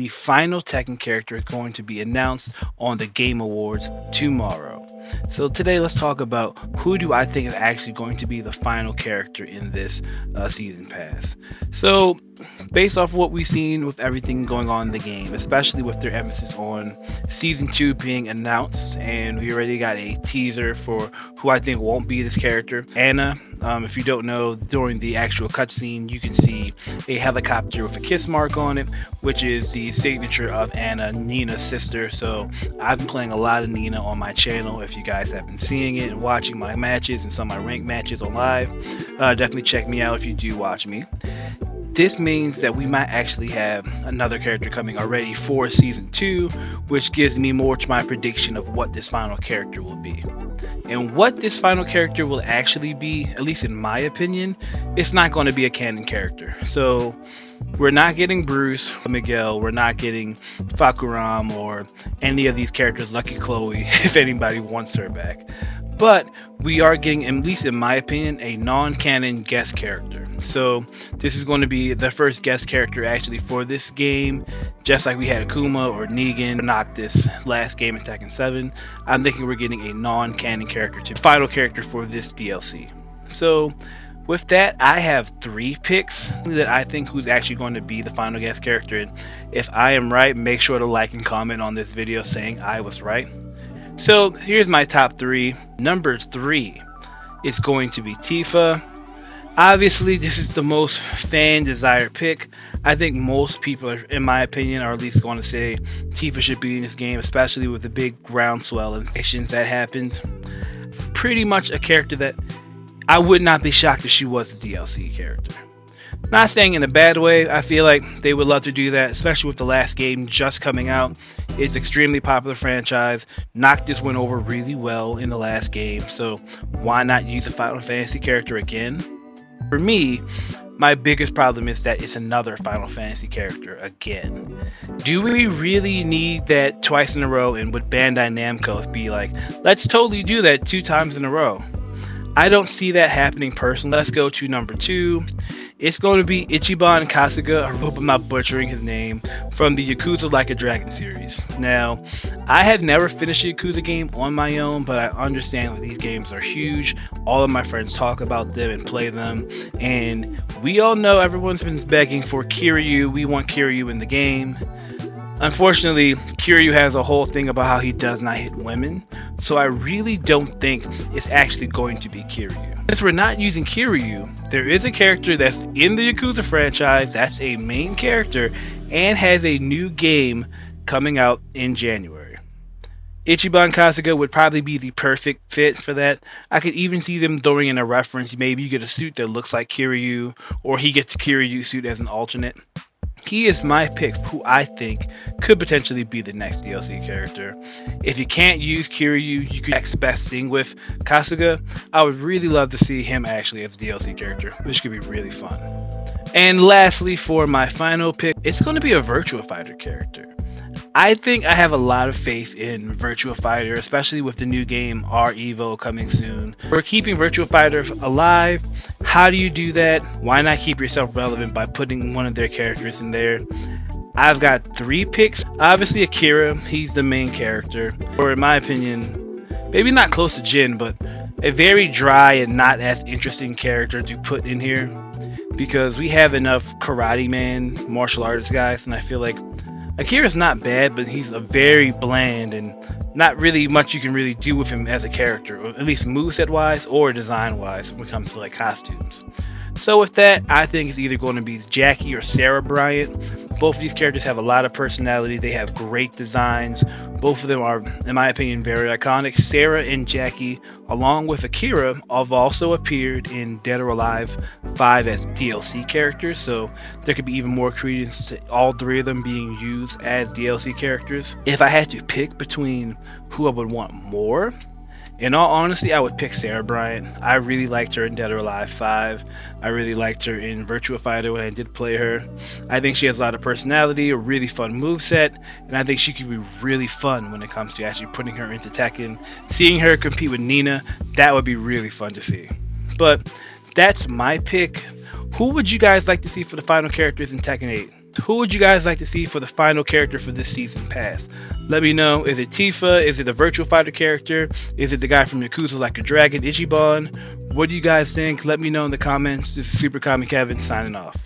The final Tekken character is going to be announced on the Game Awards tomorrow. So today let's talk about who do I think is actually going to be the final character in this season pass. So based off what we've seen with everything going on in the game, especially with their emphasis on season 2 being announced, and we already got a teaser for who I think won't be this character, Anna. If you don't know, during the actual cutscene, you can see a helicopter with a kiss mark on it, which is the signature of Anna, Nina's sister. So I've been playing a lot of Nina on my channel. If you guys have been seeing it and watching my matches and some of my ranked matches on live, definitely check me out if you do watch me. This means that we might actually have another character coming already for season 2, which gives me more to my prediction of what this final character will be. And what this final character will actually be, at least in my opinion, it's not going to be a canon character. So we're not getting Bruce, Miguel, we're not getting Fakuram or any of these characters, Lucky Chloe, if anybody wants her back. But we are getting, at least in my opinion, a non-canon guest character. So this is going to be the first guest character actually for this game, just like we had Akuma or Negan or Noctis last game in Tekken 7. I'm thinking we're getting a non-canon character to the final character for this DLC. So with that, I have 3 picks that I think who's actually going to be the final guest character. And if I am right, make sure to like and comment on this video saying I was right. So here's my top 3. Number 3 is going to be Tifa. Obviously, this is the most fan desired pick. I think most people, in my opinion, are at least going to say Tifa should be in this game, especially with the big groundswell of actions that happened. Pretty much a character that I would not be shocked if she was a DLC character. Not saying in a bad way. I feel like they would love to do that, especially with the last game just coming out. It's extremely popular franchise. Noctis went over really well in the last game, so why not use a Final Fantasy character again? For me, my biggest problem is that it's another Final Fantasy character again. Do we really need that twice in a row? And would Bandai Namco be like, let's totally do that 2 times in a row? I don't see that happening personally. Let's go to number 2. It's going to be Ichiban Kasuga, I hope I'm not butchering his name, from the Yakuza Like a Dragon series. Now, I have never finished a Yakuza game on my own, but I understand that these games are huge. All of my friends talk about them and play them, and we all know everyone's been begging for Kiryu. We want Kiryu in the game. Unfortunately, Kiryu has a whole thing about how he does not hit women, so I really don't think it's actually going to be Kiryu. Since we're not using Kiryu, there is a character that's in the Yakuza franchise that's a main character and has a new game coming out in January. Ichiban Kasuga would probably be the perfect fit for that. I could even see them throwing in a reference. Maybe you get a suit that looks like Kiryu, or he gets a Kiryu suit as an alternate. He is my pick who I think could potentially be the next DLC character. If you can't use Kiryu, you could best thing with Kasuga. I would really love to see him actually as a DLC character, which could be really fun. And lastly, for my final pick, it's going to be a Virtua Fighter character. I think I have a lot of faith in Virtua Fighter, especially with the new game R-Evo coming soon. We're keeping Virtua Fighter alive. How do you do that? Why not keep yourself relevant by putting one of their characters in there? I've got 3 picks. Obviously Akira, he's the main character. Or in my opinion, maybe not close to Jin, but a very dry and not as interesting character to put in here. Because we have enough Karate Man, martial artist guys, and I feel like Akira's not bad, but he's a very bland and not really much you can really do with him as a character, or at least moveset wise or design wise when it comes to like costumes. So with that, I think it's either going to be Jackie or Sarah Bryant. Both of these characters have a lot of personality. They have great designs. Both of them are, in my opinion, very iconic. Sarah and Jackie, along with Akira, have also appeared in Dead or Alive 5 as DLC characters. So there could be even more credence to all 3 of them being used as DLC characters. If I had to pick between who I would want more, in all honesty, I would pick Sarah Bryant. I really liked her in Dead or Alive 5. I really liked her in Virtua Fighter when I did play her. I think she has a lot of personality, a really fun moveset, and I think she could be really fun when it comes to actually putting her into Tekken. Seeing her compete with Nina, that would be really fun to see. But that's my pick. Who would you guys like to see for the final characters in Tekken 8? Who would you guys like to see for the final character for this season pass? Let me know. Is it Tifa? Is it the Virtual Fighter character? Is it the guy from Yakuza Like a Dragon, Ichiban? What do you guys think? Let me know in the comments. This is Super Common Kevin signing off.